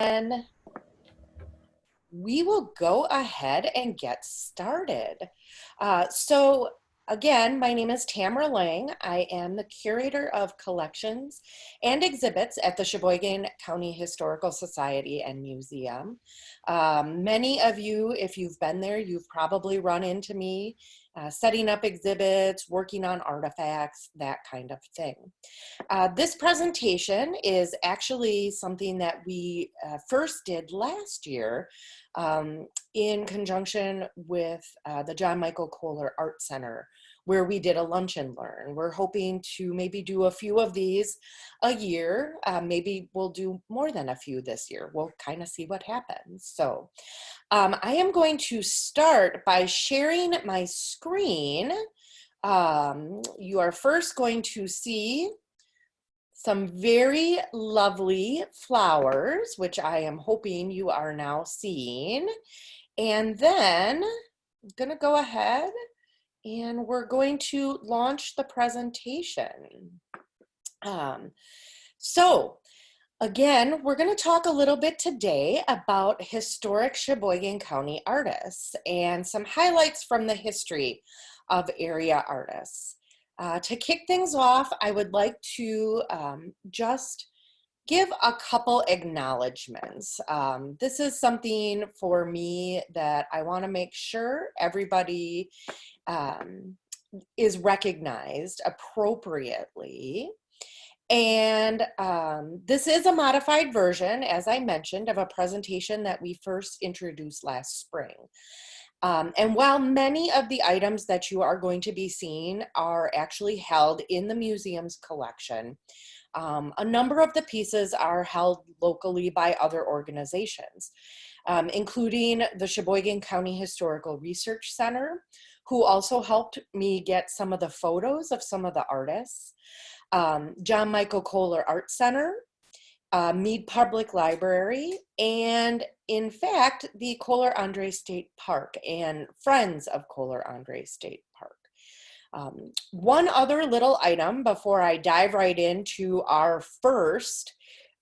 And we will go ahead and get started. So again, my name is Tamara Lang. I am the curator of collections and exhibits at the Sheboygan County Historical Society and Museum. Many of you, if you've been there, you've probably run into me setting up exhibits, working on artifacts, that kind of thing. This presentation is actually something that we first did last year in conjunction with the John Michael Kohler Art Center, where we did a lunch and learn. We're hoping to maybe do a few of these a year. Maybe we'll do more than a few this year. We'll kind of see what happens. So I am going to start by sharing my screen. You are first going to see some very lovely flowers, which I am hoping you are now seeing. And then I'm gonna go ahead and we're going to launch the presentation. So again, we're gonna talk a little bit today about historic Sheboygan County artists and some highlights from the history of area artists. To kick things off, I would like to just give a couple acknowledgements. This is something for me that I want to make sure everybody is recognized appropriately. And this is a modified version, as I mentioned, of a presentation that we first introduced last spring. And while many of the items that you are going to be seeing are actually held in the museum's collection, a number of the pieces are held locally by other organizations, including the Sheboygan County Historical Research Center, who also helped me get some of the photos of some of the artists, John Michael Kohler Art Center, Meade Public Library, and in fact, the Kohler Andre State Park and Friends of Kohler Andre State Park. One other little item before I dive right into our first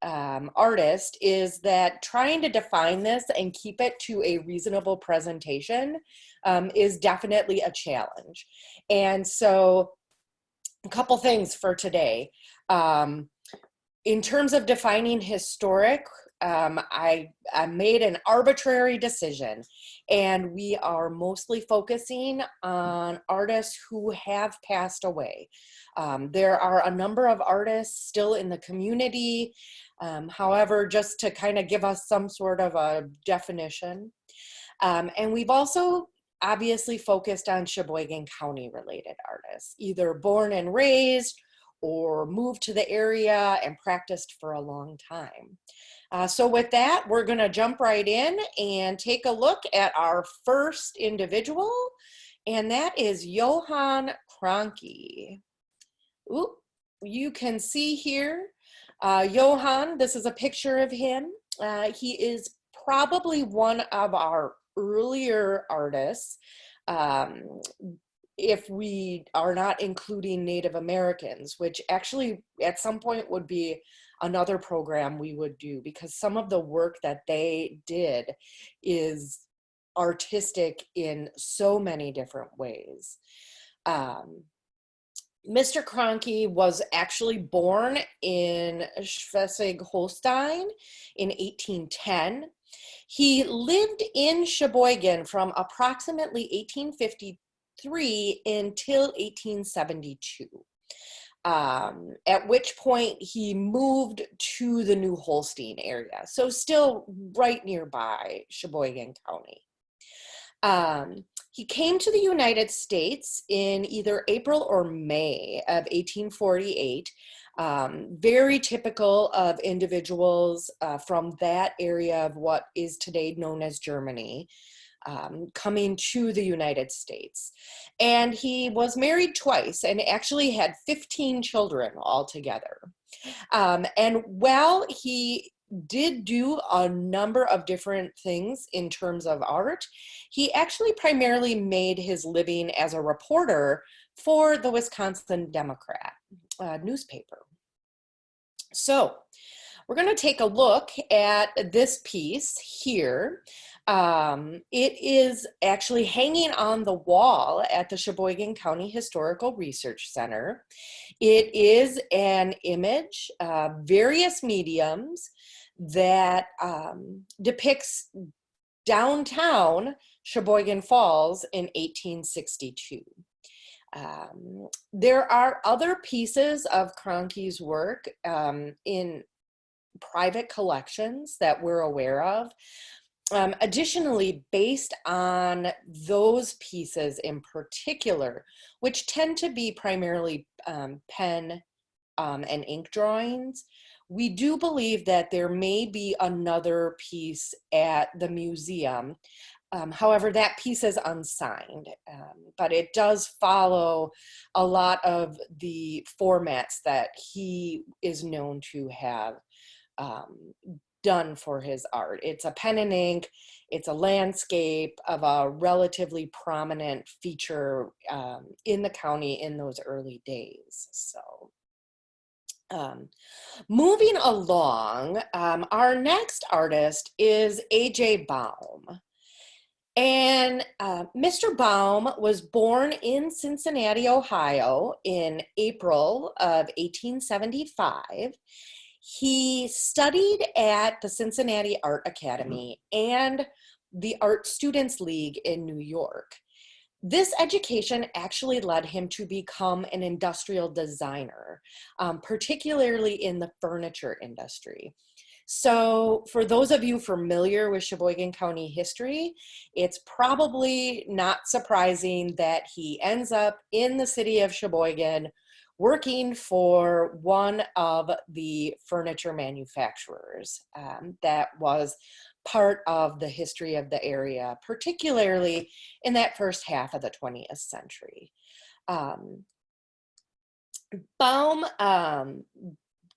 artist is that trying to define this and keep it to a reasonable presentation is definitely a challenge. And so a couple things for today. In terms of defining historic, I made an arbitrary decision, and we are mostly focusing on artists who have passed away. There are a number of artists still in the community. However, just to kind of give us some sort of a definition. And we've also obviously focused on Sheboygan County related artists, either born and raised or moved to the area and practiced for a long time. So with that, we're gonna jump right in and take a look at our first individual, and that is Johann Cronk. Ooh, you can see here, Johann, this is a picture of him. He is probably one of our earlier artists, if we are not including Native Americans, which actually at some point would be another program we would do, because some of the work that they did is artistic in so many different ways. Mr. Cronk was actually born in Schleswig-Holstein in 1810. He lived in Sheboygan from approximately 1853 until 1872, at which point he moved to the New Holstein area, so still right nearby Sheboygan County. He came to the United States in either April or May of 1848, very typical of individuals from that area of what is today known as Germany. Coming to the United States. And he was married twice and actually had 15 children altogether. And while he did do a number of different things in terms of art, he actually primarily made his living as a reporter for the Wisconsin Democrat newspaper. So We're going to take a look at this piece here. It is actually hanging on the wall at the Sheboygan County Historical Research Center. It is an image, various mediums, that depicts downtown Sheboygan Falls in 1862. There are other pieces of Cronky's work in private collections that we're aware of. Additionally, based on those pieces in particular, which tend to be primarily pen and ink drawings, we do believe that there may be another piece at the museum. However, that piece is unsigned, but it does follow a lot of the formats that he is known to have done for his art. It's a pen and ink, it's a landscape of a relatively prominent feature in the county in those early days. So moving along, our next artist is A.J. Baum. And Mr. Baum was born in Cincinnati, Ohio in April of 1875. He studied at the Cincinnati Art Academy and the Art Students League in New York. This education actually led him to become an industrial designer, particularly in the furniture industry. So for those of you familiar with Sheboygan County history, it's probably not surprising that he ends up in the city of Sheboygan working for one of the furniture manufacturers that was part of the history of the area, particularly in that first half of the 20th century. Baum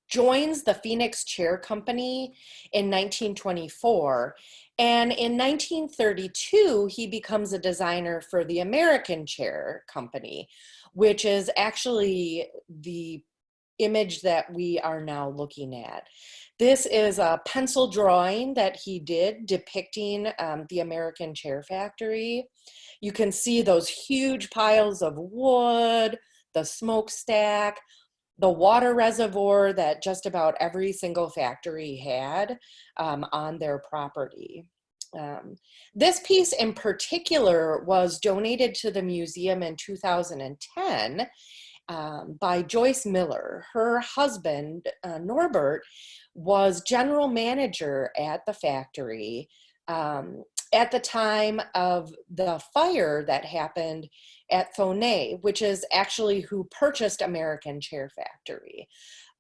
joins the Phoenix Chair Company in 1924, and in 1932 he becomes a designer for the American Chair Company, which is actually the image that we are now looking at. This is a pencil drawing that he did depicting the American Chair Factory. You can see those huge piles of wood, the smokestack, the water reservoir that just about every single factory had on their property. This piece in particular was donated to the museum in 2010 by Joyce Miller. Her husband, Norbert, was general manager at the factory at the time of the fire that happened at Thonay, which is actually who purchased American Chair Factory.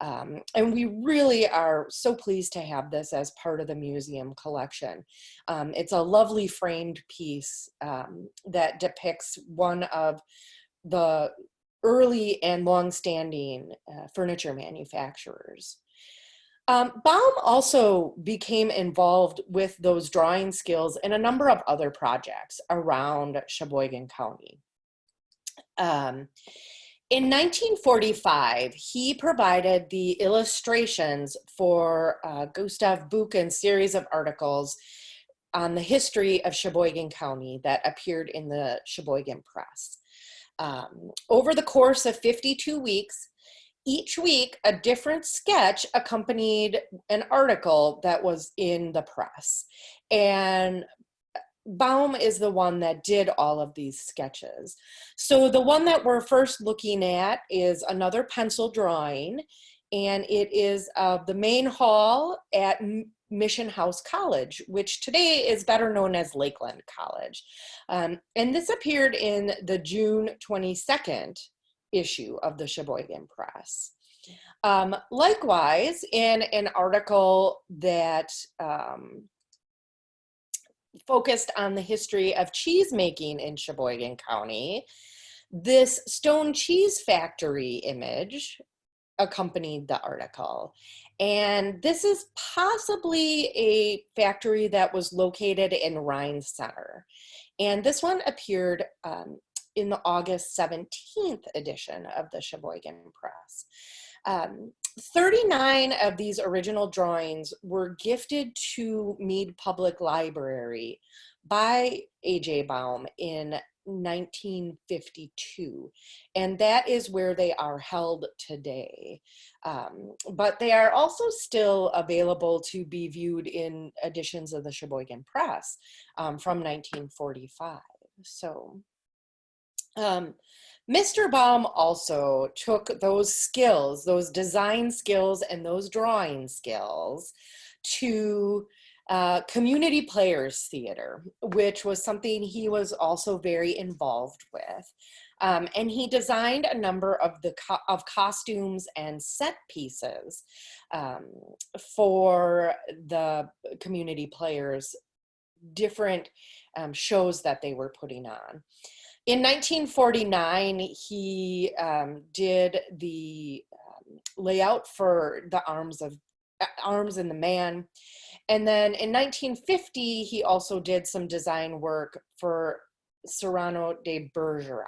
And we really are so pleased to have this as part of the museum collection. It's a lovely framed piece that depicts one of the early and long-standing furniture manufacturers. Baum also became involved with those drawing skills in a number of other projects around Sheboygan County. In 1945, he provided the illustrations for Gustav Buchan's series of articles on the history of Sheboygan County that appeared in the Sheboygan Press. Over the course of 52 weeks, each week a different sketch accompanied an article that was in the press. And Baum is the one that did all of these sketches. So the one that we're first looking at is another pencil drawing, and it is of the main hall at Mission House College, which today is better known as Lakeland College. And this appeared in the June 22nd issue of the Sheboygan Press. Likewise, in an article that focused on the history of cheese making in Sheboygan County, this stone cheese factory image accompanied the article. And this is possibly a factory that was located in Rhine Center. And this one appeared in the August 17th edition of the Sheboygan Press. 39 of these original drawings were gifted to Mead Public Library by A.J. Baum in 1952, and that is where they are held today. But they are also still available to be viewed in editions of the Sheboygan Press from 1945. So Mr. Baum also took those skills, those design skills and those drawing skills to community players theater, which was something he was also very involved with. And he designed a number of costumes and set pieces for the community players, different shows that they were putting on. In 1949, he did the layout for the arms and the man. And then in 1950, he also did some design work for Cyrano de Bergerac.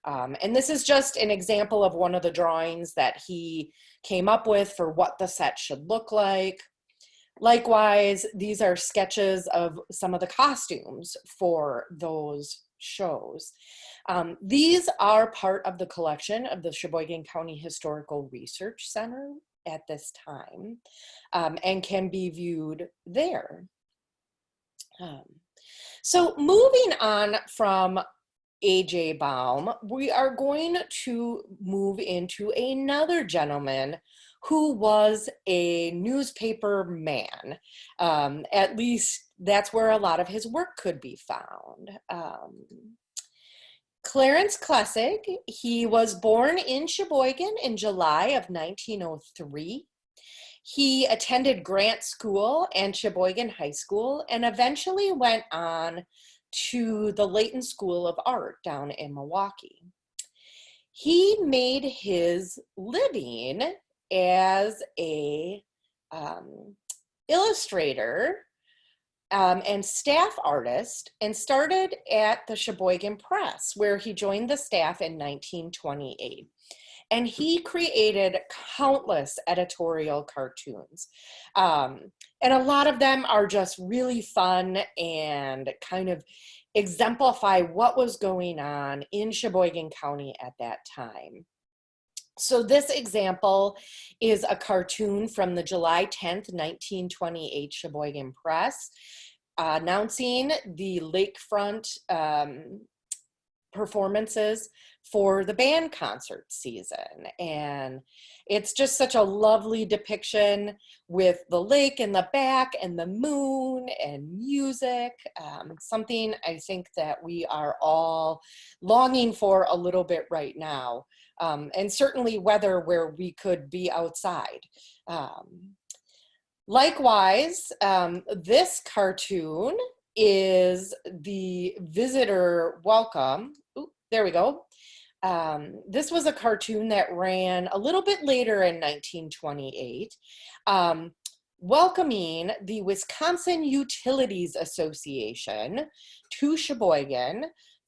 And this is just an example of one of the drawings that he came up with for what the set should look like. Likewise, these are sketches of some of the costumes for those shows. These are part of the collection of the Sheboygan County Historical Research Center at this time, and can be viewed there. So moving on from A.J. Baum, we are going to move into another gentleman who was a newspaper man. At least that's where a lot of his work could be found. Clarence Classic, he was born in Sheboygan in July of 1903. He attended Grant School and Sheboygan High School and eventually went on to the Layton School of Art down in Milwaukee. He made his living as a illustrator and staff artist, and started at the Sheboygan Press, where he joined the staff in 1928. And he created countless editorial cartoons. And a lot of them are just really fun and kind of exemplify what was going on in Sheboygan County at that time. So this example is a cartoon from the July 10th, 1928 Sheboygan Press, announcing the lakefront performances for the band concert season. And it's just such a lovely depiction with the lake in the back and the moon and music, something I think that we are all longing for a little bit right now. And certainly weather where we could be outside. Likewise, this cartoon is the visitor welcome. Ooh, there we go. This was a cartoon that ran a little bit later in 1928, welcoming the Wisconsin Utilities Association to Sheboygan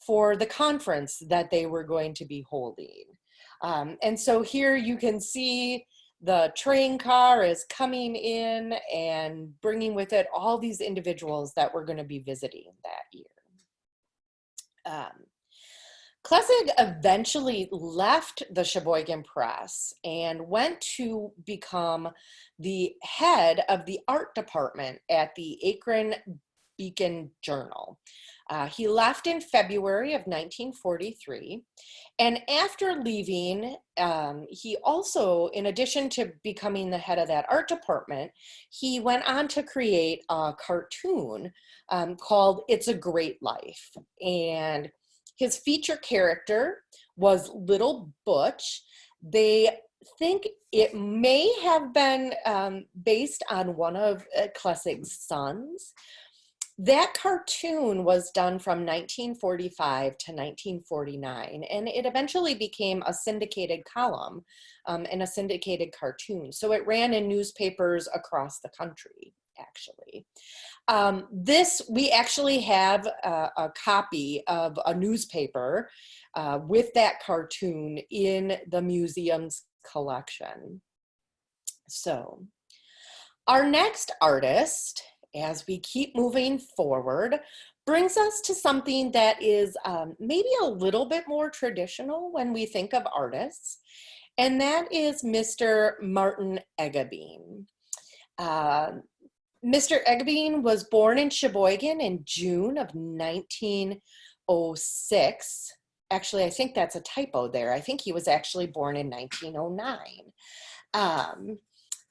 for the conference that they were going to be holding. And so here you can see the train car is coming in and bringing with it all these individuals that were going to be visiting that year. Classic eventually left the Sheboygan Press and went to become the head of the art department at the Akron Beacon Journal. He left in February of 1943, and after leaving, he also, in addition to becoming the head of that art department, he went on to create a cartoon called It's a Great Life. And his feature character was Little Butch. They think it may have been based on one of Classic's sons. That cartoon was done from 1945 to 1949, and it eventually became a syndicated column and a syndicated cartoon. So it ran in newspapers across the country, actually. We actually have a copy of a newspaper with that cartoon in the museum's collection. So our next artist, as we keep moving forward, brings us to something that is maybe a little bit more traditional when we think of artists, and that is Mr. Martin Eggebeen. Uh, Mr. Eggebeen was born in Sheboygan in June of 1906. Actually, I think that's a typo there. I think he was actually born in 1909. Um,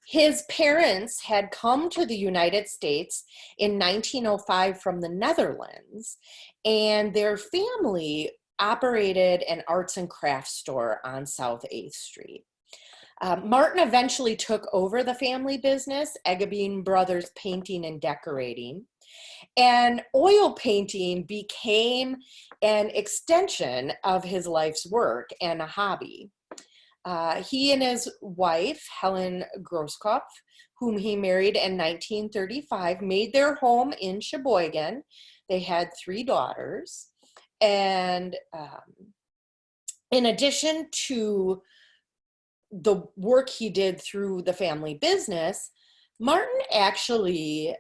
his parents had come to the United States in 1905 from the Netherlands, and their family operated an arts and crafts store on South 8th Street. Martin eventually took over the family business, Eggebeen Brothers Painting and Decorating, and oil painting became an extension of his life's work and a hobby. He and his wife, Helen Grosskopf, whom he married in 1935, made their home in Sheboygan. They had 3 daughters. And in addition to the work he did through the family business, Martin actually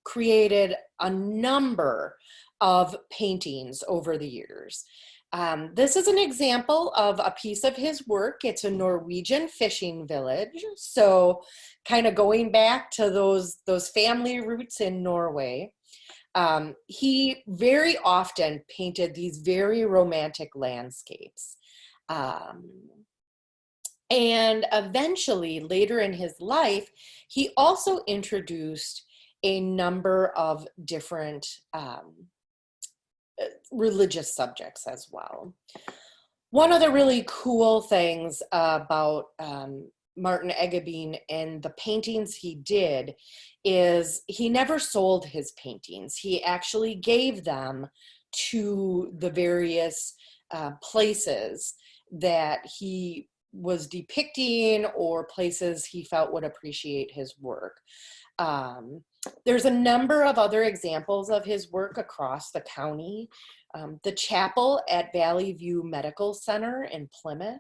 created a number of paintings over the years. This is an example of a piece of his work. It's a Norwegian fishing village. So kind of going back to those family roots in Norway. He very often painted these very romantic landscapes. And eventually, later in his life, he also introduced a number of different religious subjects as well. One of the really cool things about Martin Eggebeen and the paintings he did is he never sold his paintings. He actually gave them to the various places that he was depicting or places he felt would appreciate his work. There's a number of other examples of his work across the county. The chapel at Valley View Medical Center in Plymouth.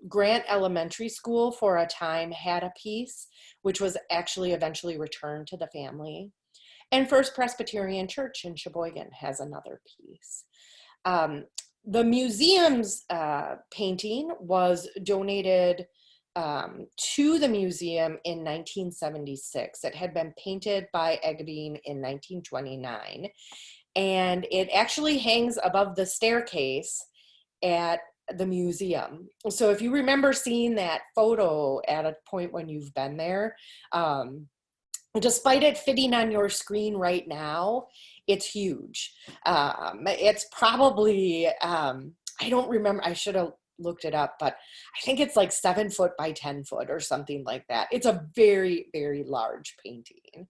Grant Elementary School for a time had a piece, which was actually eventually returned to the family. And First Presbyterian Church in Sheboygan has another piece. The museum's painting was donated to the museum in 1976. It had been painted by Eggebeen in 1929, and it actually hangs above the staircase at the museum. So if you remember seeing that photo at a point when you've been there, despite it fitting on your screen right now, it's huge. It's probably, I don't remember, I should have looked it up, but I think it's like 7 foot by 10 foot or something like that. It's a very, very large painting.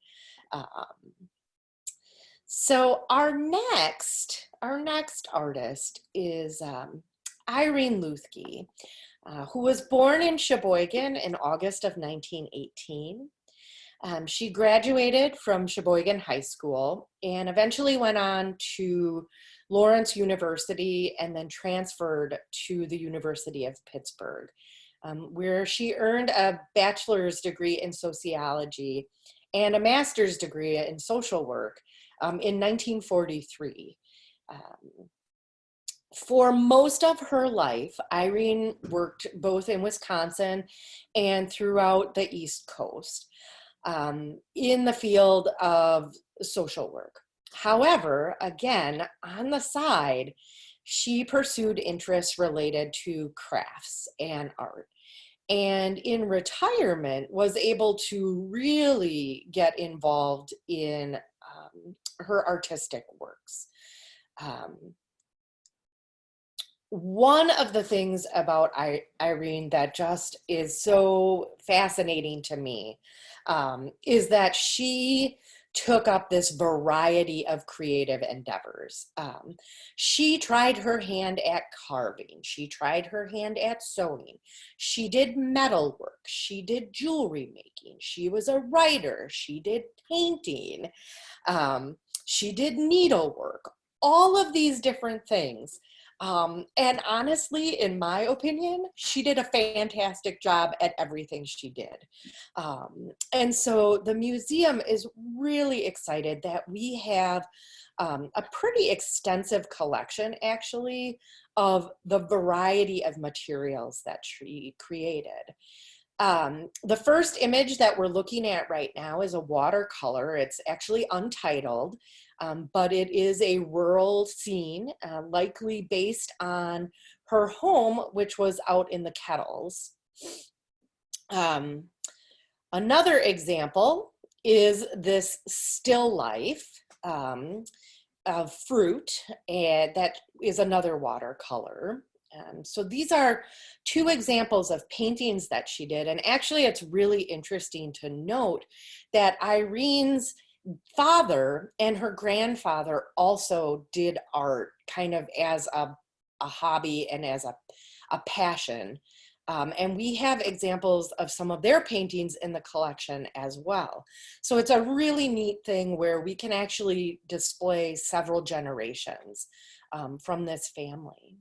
So our next artist is Irene Luthky, who was born in Sheboygan in August of 1918. She graduated from Sheboygan High School and eventually went on to Lawrence University and then transferred to the University of Pittsburgh, where she earned a bachelor's degree in sociology and a master's degree in social work in 1943. For most of her life, Irene worked both in Wisconsin and throughout the East Coast in the field of social work. However, again, on the side, she pursued interests related to crafts and art. And in retirement, was able to really get involved in her artistic works. One of the things about Irene that just is so fascinating to me is that she took up this variety of creative endeavors. She tried her hand at carving. She tried her hand at sewing. She did metalwork. She did jewelry making. She was a writer. She did painting. She did needlework. All of these different things. And honestly, in my opinion, she did a fantastic job at everything she did. And so the museum is really excited that we have a pretty extensive collection, actually, of the variety of materials that she created. The first image that we're looking at right now is a watercolor. It's actually untitled, but it is a rural scene, likely based on her home, which was out in the Kettles. Another example is this still life of fruit, and that is another watercolor. So these are two examples of paintings that she did. And actually, it's really interesting to note that Irene's father and her grandfather also did art kind of as a hobby and as a passion. And we have examples of some of their paintings in the collection as well. So it's a really neat thing where we can actually display several generations from this family.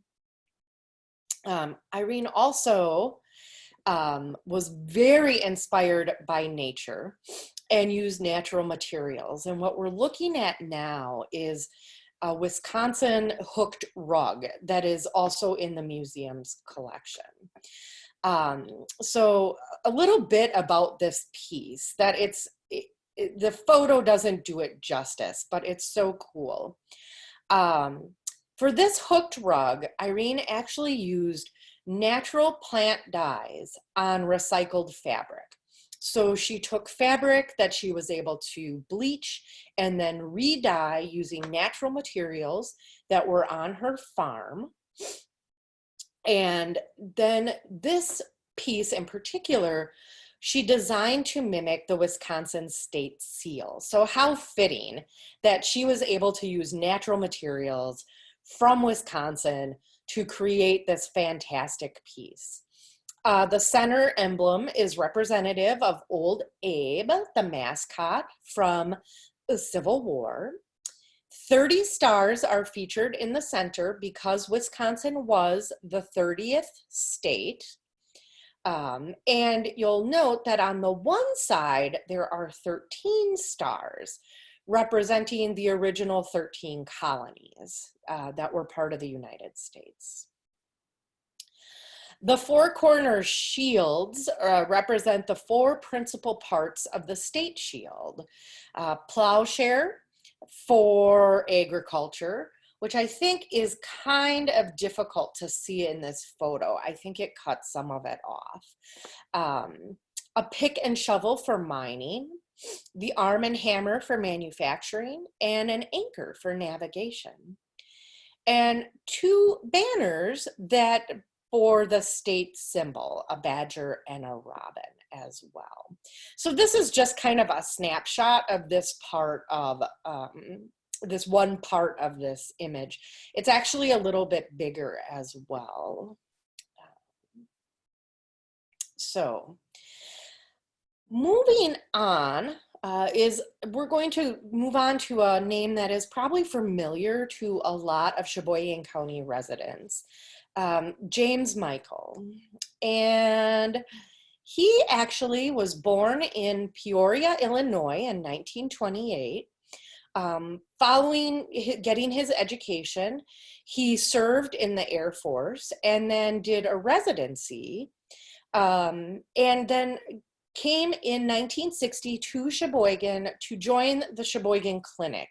Irene also was very inspired by nature and used natural materials. And what we're looking at now is a Wisconsin hooked rug that is also in the museum's collection. So a little bit about this piece, that the photo doesn't do it justice, but it's so cool. For this hooked rug, Irene actually used natural plant dyes on recycled fabric. So she took fabric that she was able to bleach and then re-dye using natural materials that were on her farm. And then this piece in particular, she designed to mimic the Wisconsin state seal. So how fitting that she was able to use natural materials from Wisconsin to create this fantastic piece. The center emblem is representative of Old Abe, the mascot from the Civil War. 30 stars are featured in the center because Wisconsin was the 30th state. And you'll note that on the one side, there are 13 stars representing the original 13 colonies that were part of the United States. The four corner shields represent the four principal parts of the state shield. Plowshare for agriculture, which I think is kind of difficult to see in this photo. I think it cuts some of it off. A pick and shovel for mining, the arm and hammer for manufacturing, and an anchor for navigation. And two banners that for the state symbol, a badger and a robin as well. So this is just kind of a snapshot of this part of, this one part of this image. It's actually a little bit bigger as well. So moving on, we're going to move on to a name that is probably familiar to a lot of Sheboygan County residents, James Michael. And he actually was born in Peoria, Illinois in 1928. Following getting his education, he served in the Air Force and then did a residency, and then came in 1960 to Sheboygan to join the Sheboygan Clinic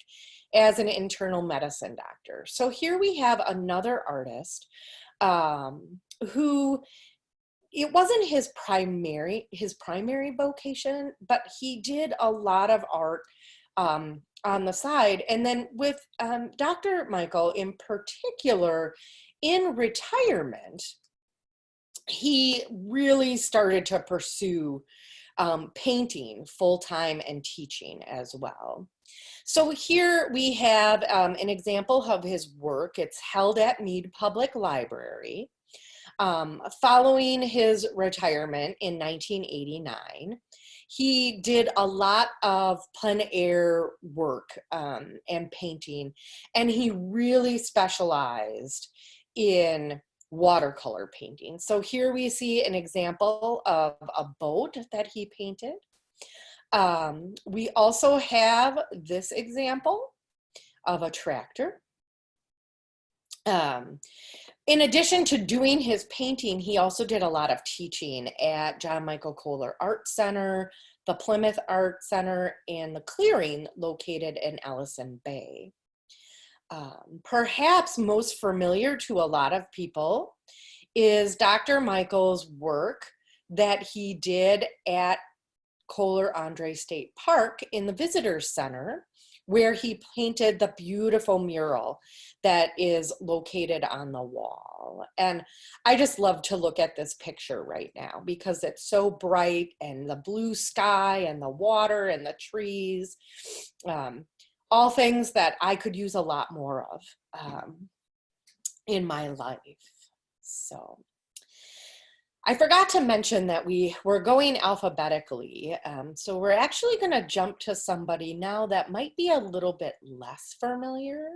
as an internal medicine doctor. So here we have another artist who, it wasn't his primary vocation, but he did a lot of art on the side. And then with Dr. Michael in particular, in retirement, he really started to pursue painting full-time and teaching as well. So here we have an example of his work. It's held at Meade Public Library. Following his retirement in 1989, he did a lot of plein air work and painting, and he really specialized in watercolor painting. So here we see an example of a boat that he painted. We also have this example of a tractor. In addition to doing his painting, he also did a lot of teaching at John Michael Kohler Art Center, the Plymouth Art Center, and the Clearing located in Ellison Bay. Perhaps most familiar to a lot of people is Dr. Michael's work that he did at Kohler Andre State Park in the Visitors Center, where he painted the beautiful mural that is located on the wall. And I just love to look at this picture right now because it's so bright, and the blue sky and the water and the trees, all things that I could use a lot more of in my life. So I forgot to mention that we're going alphabetically. So we're actually going to jump to somebody now that might be a little bit less familiar.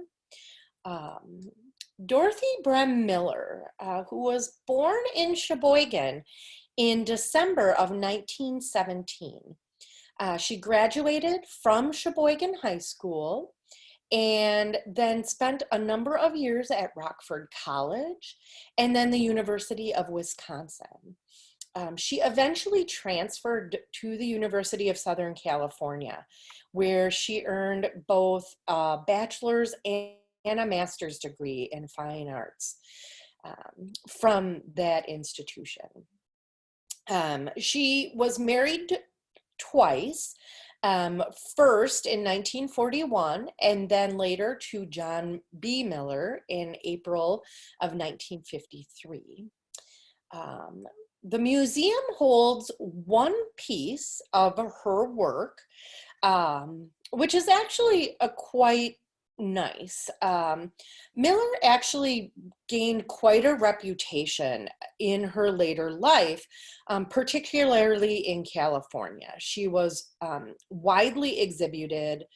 Dorothy Brem Miller, who was born in Sheboygan in December of 1917. She graduated from Sheboygan High School and then spent a number of years at Rockford College and then the University of Wisconsin. She eventually transferred to the University of Southern California, where she earned both a bachelor's and a master's degree in fine arts from that institution. She was married twice. First in 1941 and then later to John B. Miller in April of 1953. The museum holds one piece of her work, which is actually quite nice. Miller actually gained quite a reputation in her later life, particularly in California. She was widely exhibited.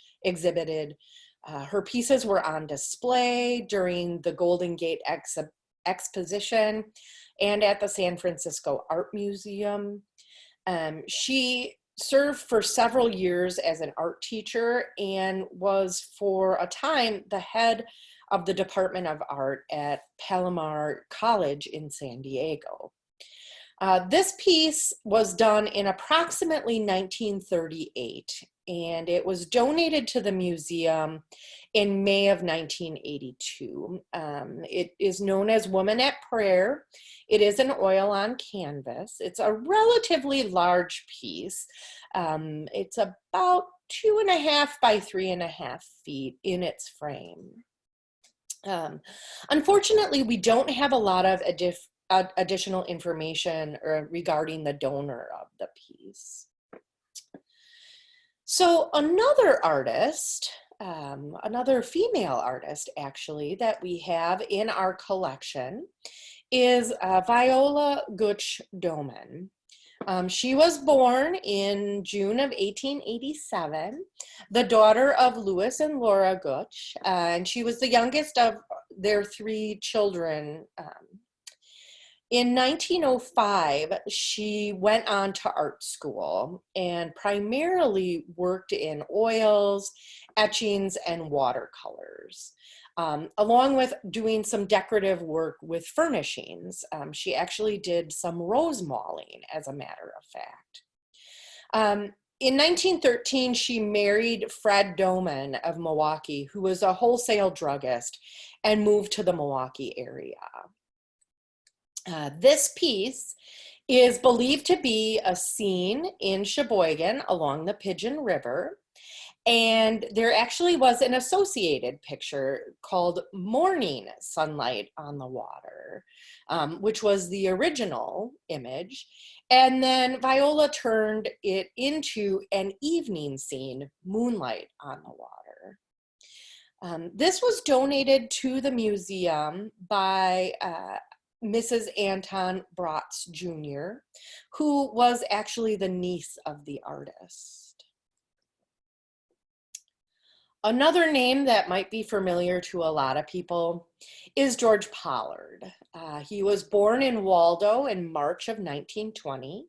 Her pieces were on display during the Golden Gate Exposition and at the San Francisco Art Museum. She served for several years as an art teacher and was for a time the head of the Department of Art at Palomar College in San Diego. This piece was done in approximately 1938, and it was donated to the museum in May of 1982. It is known as Woman at Prayer. It is an oil on canvas. It's a relatively large piece. It's about 2.5 by 3.5 feet in its frame. Unfortunately, we don't have a lot of additional information regarding the donor of the piece. So another artist, another female artist actually that we have in our collection is Viola Doman. She was born in June of 1887, the daughter of Louis and Laura Gooch, and she was the youngest of their 3 children. In 1905, she went on to art school and primarily worked in oils, etchings, and watercolors. Along with doing some decorative work with furnishings. She actually did some rose mauling, as a matter of fact. In 1913, she married Fred Doman of Milwaukee, who was a wholesale druggist, and moved to the Milwaukee area. This piece is believed to be a scene in Sheboygan along the Pigeon River. And there actually was an associated picture called Morning Sunlight on the Water, which was the original image. And then Viola turned it into an evening scene, Moonlight on the Water. This was donated to the museum by Mrs. Anton Bratz Jr., who was actually the niece of the artist. Another name that might be familiar to a lot of people is George Pollard. He was born in Waldo in March of 1920.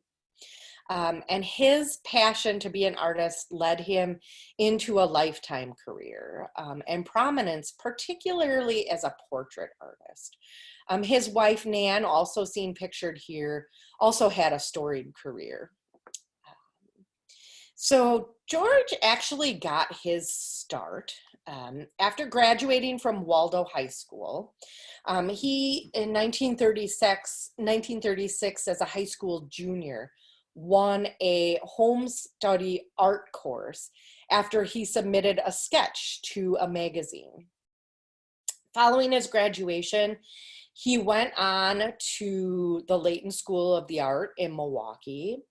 And his passion to be an artist led him into a lifetime career and prominence, particularly as a portrait artist. His wife, Nan, also seen pictured here, also had a storied career. So George actually got his start after graduating from Waldo High School. He, in 1936, as a high school junior, won a home study art course after he submitted a sketch to a magazine. Following his graduation, he went on to the Leighton School of the Art in Milwaukee,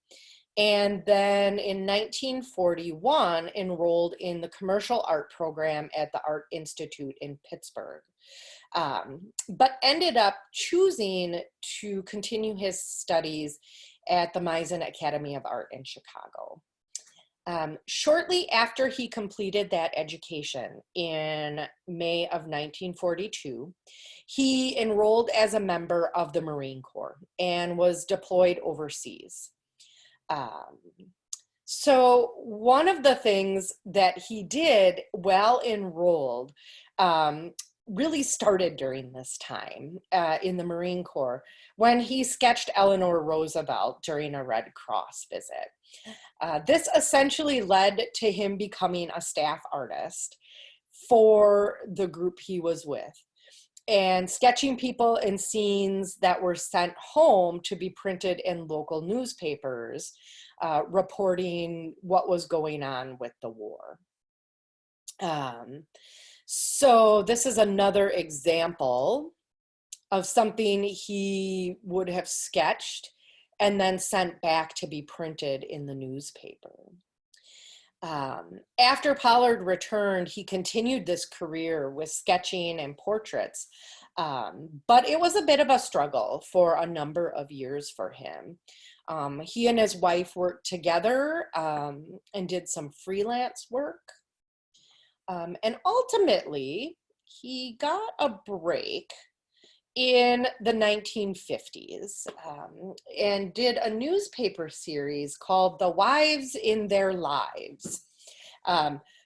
and then in 1941 enrolled in the commercial art program at the Art Institute in Pittsburgh, but ended up choosing to continue his studies at the Meissen Academy of Art in Chicago. Shortly after he completed that education in May of 1942, he enrolled as a member of the Marine Corps and was deployed overseas. So one of the things that he did while enrolled really started during this time in the Marine Corps when he sketched Eleanor Roosevelt during a Red Cross visit. This essentially led to him becoming a staff artist for the group he was with and sketching people and scenes that were sent home to be printed in local newspapers, reporting what was going on with the war. So this is another example of something he would have sketched and then sent back to be printed in the newspaper. After Pollard returned, he continued this career with sketching and portraits, but it was a bit of a struggle for a number of years for him. He and his wife worked together and did some freelance work. And ultimately, he got a break in the 1950s and did a newspaper series called The Wives in Their Lives,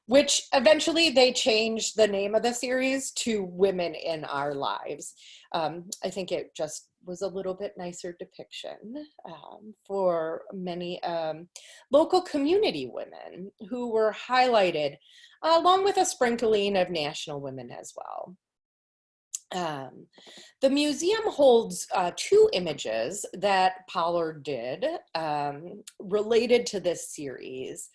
which eventually they changed the name of the series to Women in Our Lives. I think it just was a little bit nicer depiction for many local community women who were highlighted, along with a sprinkling of national women as well. The museum holds two images that Pollard did related to this series.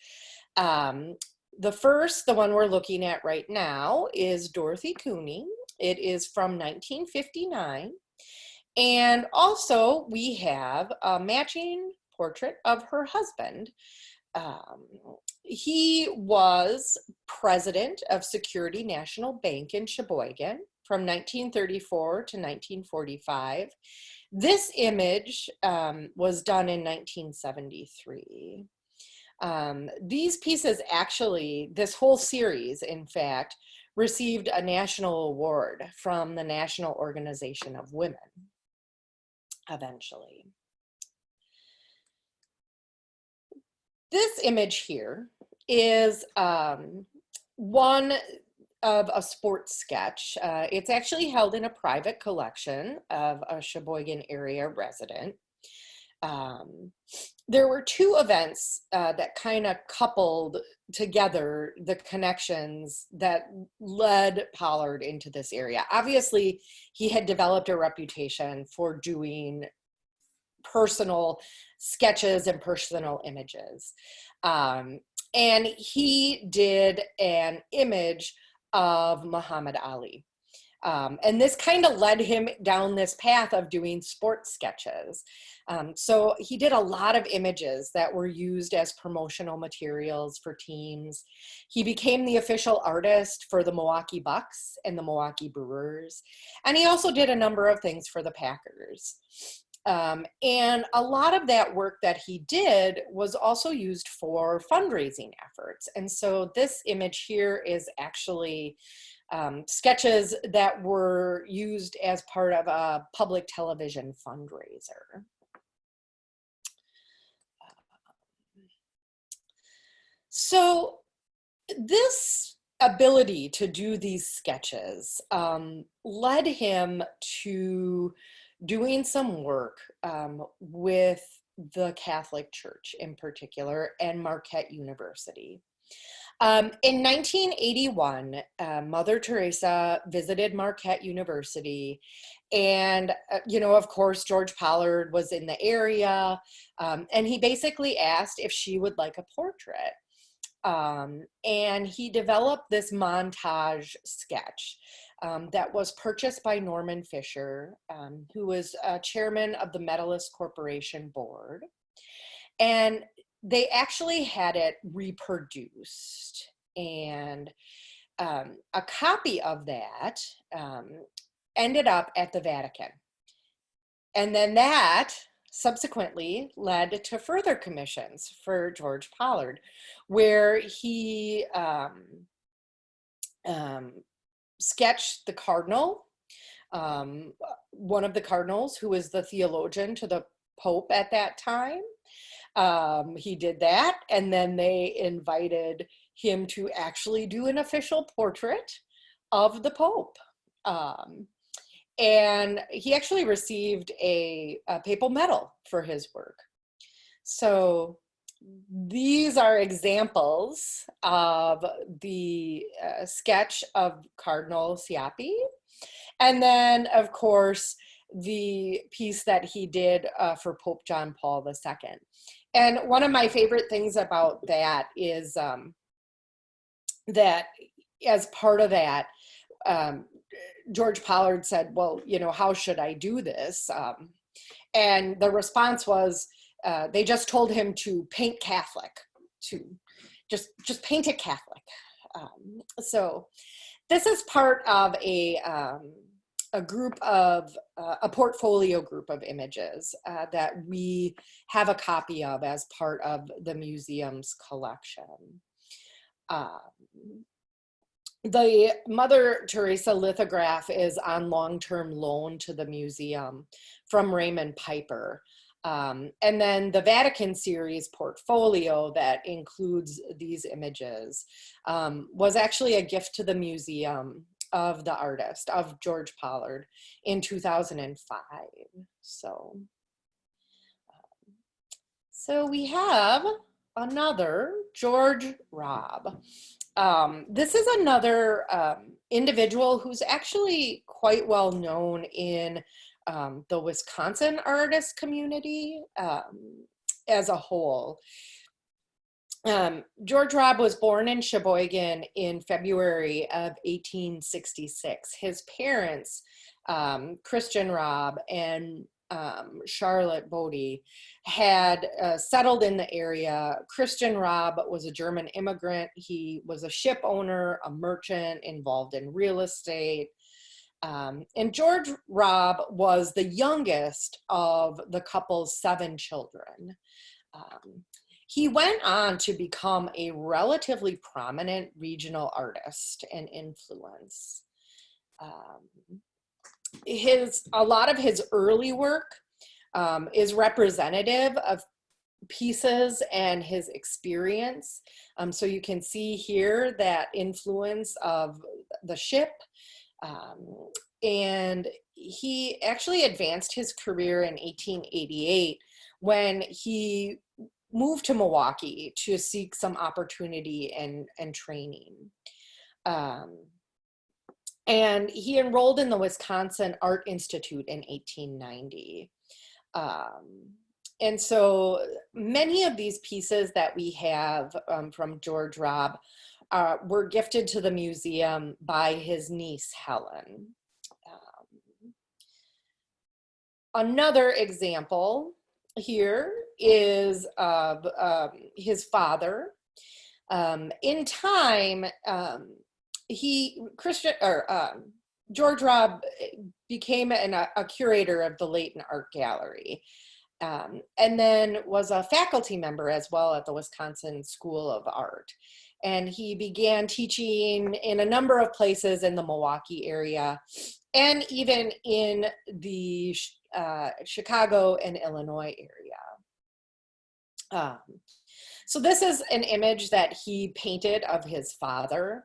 The first, the one we're looking at right now, is Dorothy Cooney. It is from 1959. And also we have a matching portrait of her husband. He was president of Security National Bank in Sheboygan from 1934 to 1945. This image was done in 1973. These pieces actually, this whole series, in fact, received a national award from the National Organization of Women eventually. This image here is one of a sports sketch. It's actually held in a private collection of a Sheboygan area resident. There were two events that kind of coupled together the connections that led Pollard into this area. Obviously, he had developed a reputation for doing personal sketches and personal images. And he did an image of Muhammad Ali. And this kind of led him down this path of doing sports sketches. So he did a lot of images that were used as promotional materials for teams. He became the official artist for the Milwaukee Bucks and the Milwaukee Brewers. And he also did a number of things for the Packers. And a lot of that work that he did was also used for fundraising efforts. And so this image here is actually sketches that were used as part of a public television fundraiser. So this ability to do these sketches led him to doing some work with the Catholic Church in particular and Marquette University. In 1981, Mother Teresa visited Marquette University, and of course, George Pollard was in the area, and he basically asked if she would like a portrait. And he developed this montage sketch that was purchased by Norman Fisher, who was chairman of the Medalist Corporation Board. And they actually had it reproduced. And a copy of that ended up at the Vatican. And then that subsequently led to further commissions for George Pollard, where he sketched the cardinal, one of the cardinals who was the theologian to the Pope at that time. He did that, and then they invited him to actually do an official portrait of the Pope. And he actually received a papal medal for his work. So these are examples of the sketch of Cardinal Sciappi. And then, of course, the piece that he did for Pope John Paul II. And one of my favorite things about that is that as part of that, George Pollard said, well, how should I do this? And the response was, they just told him to paint Catholic, to just paint it Catholic. So this is part of a group of, a portfolio group of images that we have a copy of as part of the museum's collection. The Mother Teresa lithograph is on long-term loan to the museum from Raymond Piper. And then the Vatican series portfolio that includes these images was actually a gift to the museum of the artist, of George Pollard, in 2005. So we have another George Robb. This is another individual who's actually quite well known in the Wisconsin artist community as a whole. George Robb was born in Sheboygan in February of 1866. His parents, Christian Robb and Charlotte Bodie, had settled in the area. Christian Robb was a German immigrant. He was a ship owner, a merchant involved in real estate. And George Robb was the youngest of the couple's 7 children. He went on to become a relatively prominent regional artist and influence. A lot of his early work is representative of pieces and his experience. So you can see here that influence of the ship. And he actually advanced his career in 1888 when he moved to Milwaukee to seek some opportunity and training. And he enrolled in the Wisconsin Art Institute in 1890. And so many of these pieces that we have from George Robb were gifted to the museum by his niece, Helen. Another example here is of his father. In time, George Robb became a curator of the Layton Art Gallery, and then was a faculty member as well at the Wisconsin School of Art. And he began teaching in a number of places in the Milwaukee area, and even in the Chicago and Illinois area. So this is an image that he painted of his father.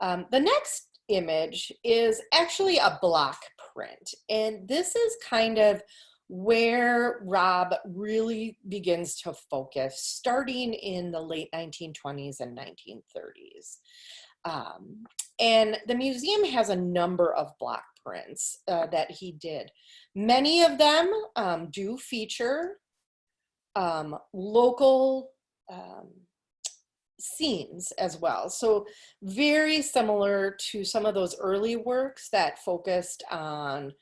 The next image is actually a block print, and this is kind of where Robb really begins to focus, starting in the late 1920s and 1930s. And the museum has a number of block prints that he did. Many of them do feature local scenes as well. So very similar to some of those early works that focused on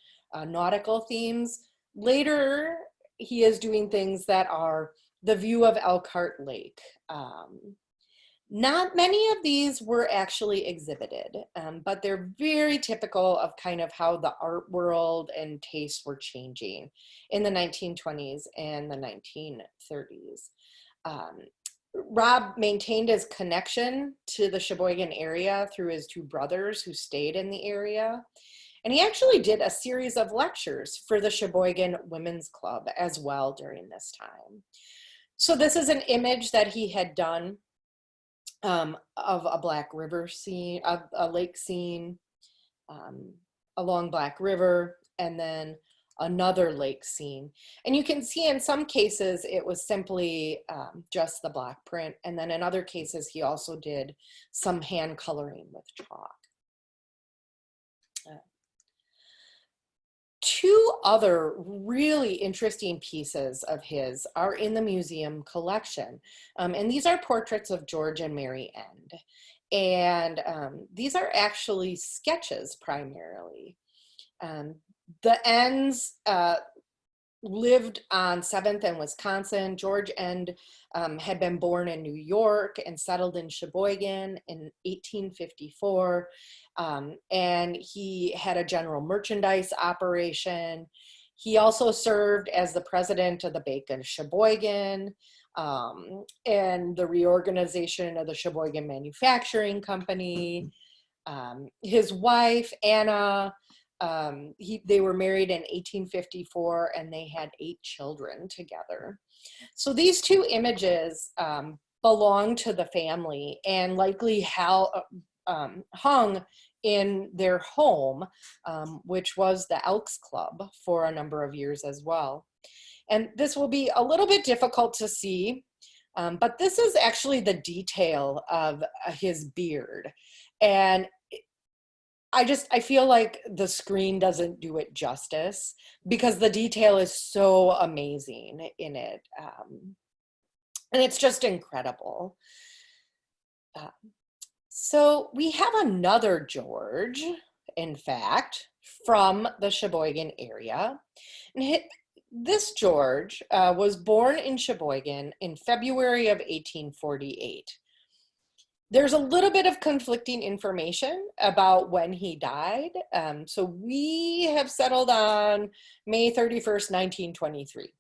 nautical themes. Later, he is doing things that are the view of Elkhart Lake. Not many of these were actually exhibited, but they're very typical of kind of how the art world and tastes were changing in the 1920s and the 1930s. Robb maintained his connection to the Sheboygan area through his two brothers who stayed in the area. And he actually did a series of lectures for the Sheboygan Women's Club as well during this time. So this is an image that he had done of a Black River scene, a lake scene along Black River, and then another lake scene. And you can see in some cases it was simply just the block print, and then in other cases he also did some hand coloring with chalk. Two other really interesting pieces of his are in the museum collection. And these are portraits of George and Mary End. And these are actually sketches primarily. The Ends lived on 7th and Wisconsin. George End had been born in New York and settled in Sheboygan in 1854. And he had a general merchandise operation. He also served as the president of the Bank of Sheboygan and the reorganization of the Sheboygan Manufacturing Company. His wife, Anna, they were married in 1854 and they had 8 children together. So these two images belong to the family and likely hung in their home, which was the Elks Club for a number of years as well. And this will be a little bit difficult to see, but this is actually the detail of his beard. And I feel like the screen doesn't do it justice because the detail is so amazing in it. And it's just incredible. So we have another George, in fact, from the Sheboygan area. And this George was born in Sheboygan in February of 1848. There's a little bit of conflicting information about when he died. So we have settled on May 31st, 1923.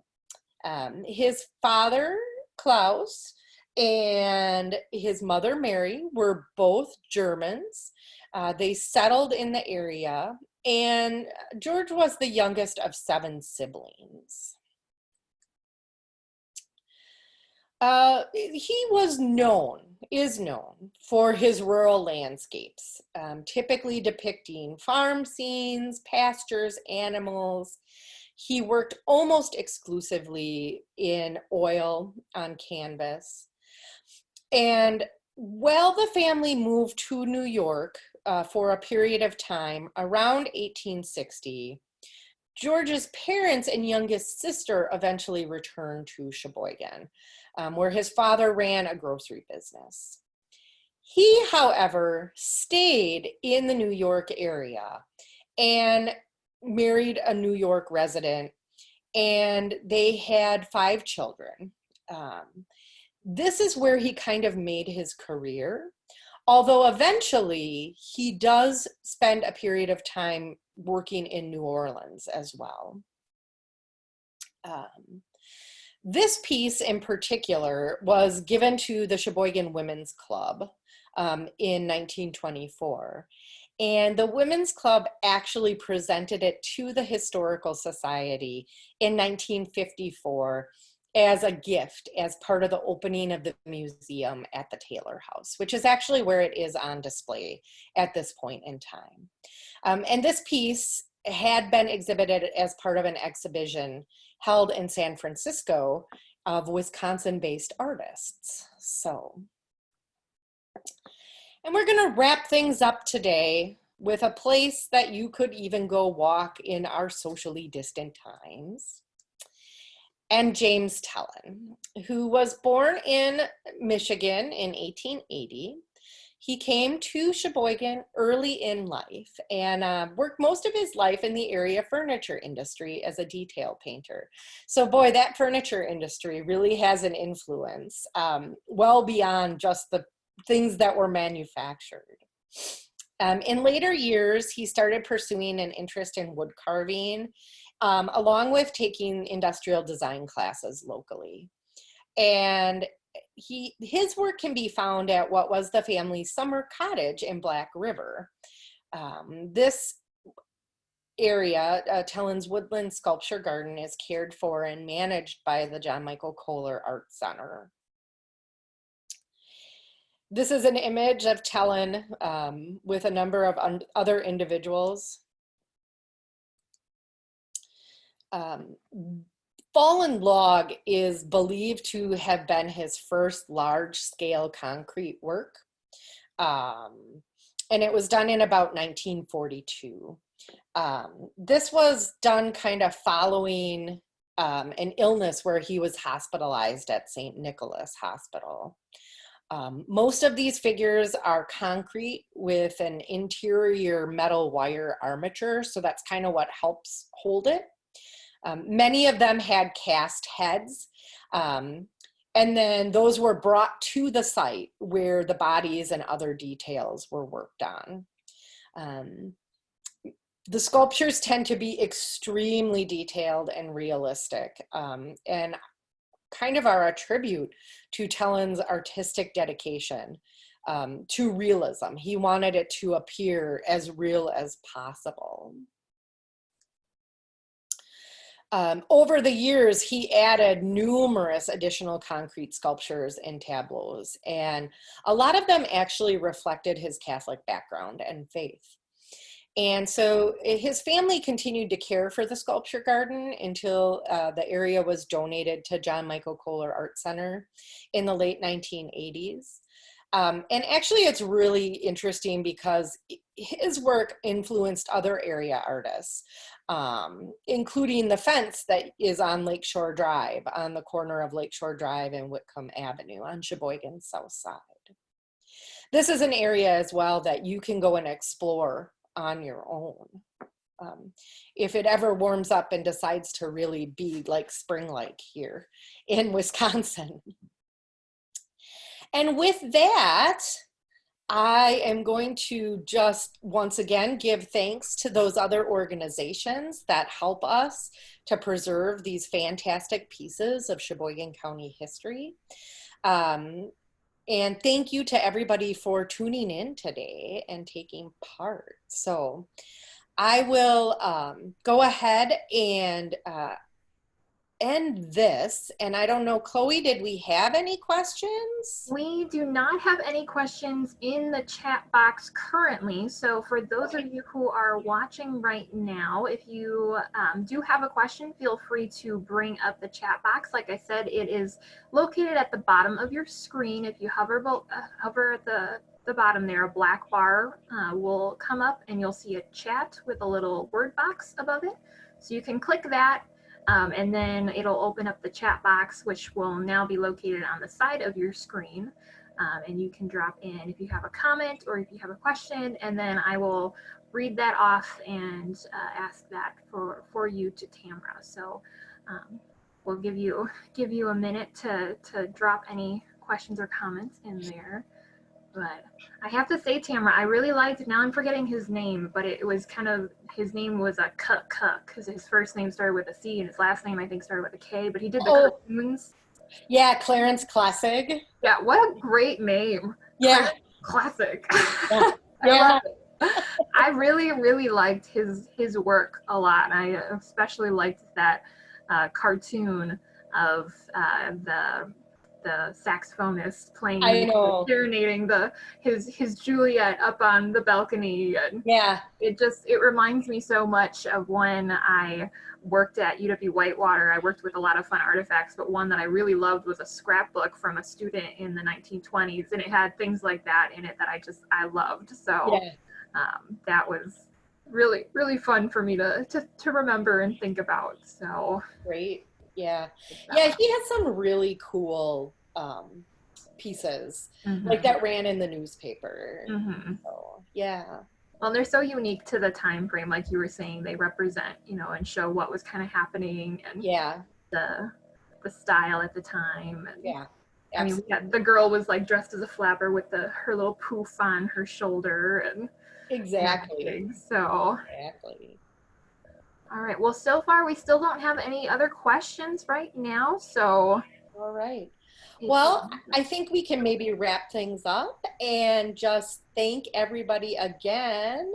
His father, Klaus, and his mother, Mary, were both Germans. They settled in the area, and George was the youngest of 7 siblings. He is known for his rural landscapes, typically depicting farm scenes, pastures, animals. He worked almost exclusively in oil on canvas. And while the family moved to New York for a period of time around 1860, George's parents and youngest sister eventually returned to Sheboygan, where his father ran a grocery business. He, however, stayed in the New York area and married a New York resident, and they had 5 children. This is where he kind of made his career. although eventually he does spend a period of time working in New Orleans as well. This piece in particular was given to the Sheboygan Women's Club in 1924. And the Women's Club actually presented it to the Historical Society in 1954 as a gift, as part of the opening of the museum at the Taylor House, which is actually where it is on display at this point in time. And this piece had been exhibited as part of an exhibition held in San Francisco of Wisconsin-based artists. So, and we're gonna wrap things up today with a place that you could even go walk in our socially distant times. And James Tellin, who was born in Michigan in 1880. He came to Sheboygan early in life and worked most of his life in the area furniture industry as a detail painter. So boy, that furniture industry really has an influence well beyond just the things that were manufactured. In later years, he started pursuing an interest in wood carving, along with taking industrial design classes locally. And his work can be found at what was the family's summer cottage in Black River. This area, Tellin's Woodland Sculpture Garden, is cared for and managed by the John Michael Kohler Art Center. This is an image of Tellin with a number of other individuals. Fallen Log is believed to have been his first large-scale concrete work, and it was done in about 1942. This was done kind of following an illness where he was hospitalized at St. Nicholas Hospital. Most of these figures are concrete with an interior metal wire armature, so that's kind of what helps hold it. Many of them had cast heads, and then those were brought to the site where the bodies and other details were worked on. The sculptures tend to be extremely detailed and realistic, and kind of are a tribute to Tellin's artistic dedication to realism. He wanted it to appear as real as possible. Over the years, he added numerous additional concrete sculptures and tableaus, and a lot of them actually reflected his Catholic background and faith. And so his family continued to care for the sculpture garden until the area was donated to John Michael Kohler Art Center in the late 1980s. And actually it's really interesting because his work influenced other area artists, including the fence that is on Lakeshore Drive, on the corner of Lakeshore Drive and Whitcomb Avenue on Sheboygan's south side. This is an area as well that you can go and explore on your own. If it ever warms up and decides to really be like spring-like here in Wisconsin. And with that, I am going to just once again give thanks to those other organizations that help us to preserve these fantastic pieces of Sheboygan County history. And thank you to everybody for tuning in today and taking part. So I will go ahead and end this. And I don't know, Chloe, did we have any questions? We do not have any questions in the chat box currently. So for those of you who are watching right now, if you do have a question, feel free to bring up the chat box. Like I said, it is located at the bottom of your screen. If you hover at the bottom there, a black bar will come up and you'll see a chat with a little word box above it. So you can click that. And then it'll open up the chat box, which will now be located on the side of your screen. And you can drop in if you have a comment or if you have a question, and then I will read that off and ask that for you to Tamara. So we'll give you a minute to drop any questions or comments in there. But I have to say, Tamara, I really liked, now I'm forgetting his name, but it was kind of, his name was a Cook, because his first name started with a C and his last name I think started with a K, but he did the Oh, cartoons. yeah, Clarence Classic. Yeah, what a great name. Yeah, Clarence Classic. yeah, I love yeah. it. I really, really liked his work a lot. And I especially liked that cartoon of the saxophonist I playing, know. serenading his Juliet up on the balcony, and Yeah, it reminds me so much of when I worked at UW Whitewater. I worked with a lot of fun artifacts, but one that I really loved was a scrapbook from a student in the 1920s, and it had things like that in it that I loved. So yeah. that was really, really fun for me to remember and think about. So Great. Yeah. that Yeah, one. he has some really cool pieces like Mm-hmm. that ran in the newspaper. Mm-hmm. So, yeah. Well, they're so unique to the time frame, like you were saying. They represent, and show what was kind of happening, and Yeah. the the style at the time. And Yeah. I mean, the Absolutely. girl was like dressed as a flapper with her little poof on her shoulder and Exactly. everything. So, Exactly. all right. Well, so far we still don't have any other questions right now. So, All right. it, Well, I think we can maybe wrap things up and just thank everybody again.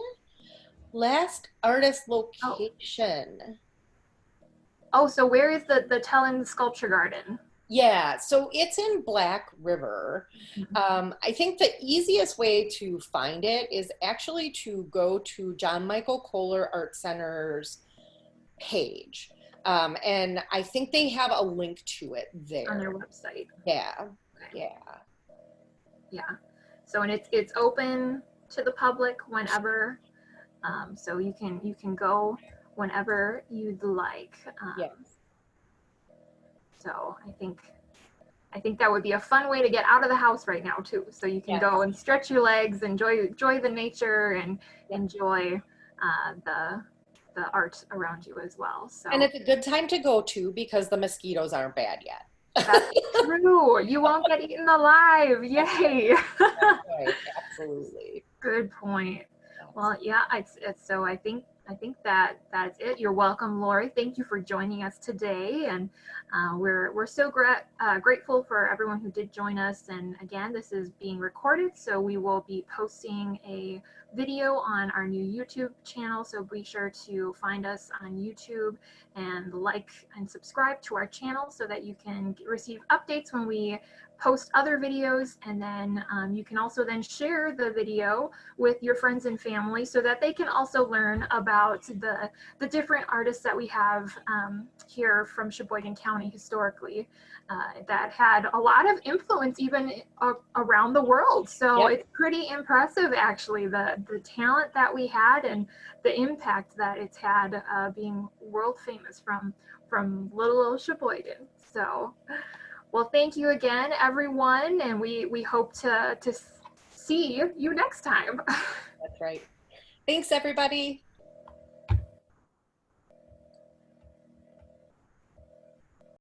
Last artist oh, location. so where is the Tellin Sculpture Garden? Yeah, so it's in Black River. I think the easiest way to find it is actually to go to John Michael Kohler Art Center's page. And I think they have a link to it On there. their website. Yeah, Okay. yeah. Yeah. So, and it's open to the public whenever. So you can go whenever you'd like. Yes. So I think that would be a fun way to get out of the house right now too. So you can go Yes. and stretch your legs, enjoy the nature, and Yep. enjoy the art around you as well. And So it's a good time to go to because the mosquitoes aren't bad yet. that's true. You won't get eaten alive. Yay. Right, absolutely. Good point. Well, Absolutely. yeah, it's so I think that's it. You're welcome, Lori. Thank you for joining us today, and we're so grateful for everyone who did join us. And again, this is being recorded, so we will be posting a video on our new YouTube channel. So be sure to find us on YouTube and like and subscribe to our channel so that you can receive updates when we post other videos. And then you can also then share the video with your friends and family so that they can also learn about the different artists that we have here from Sheboygan County historically that had a lot of influence even around the world. So Yep. it's pretty impressive actually, the talent that we had and the impact that it's had being world famous from little old Sheboygan. So well, thank you again, everyone, and we hope to see you next time. That's right. Thanks, everybody.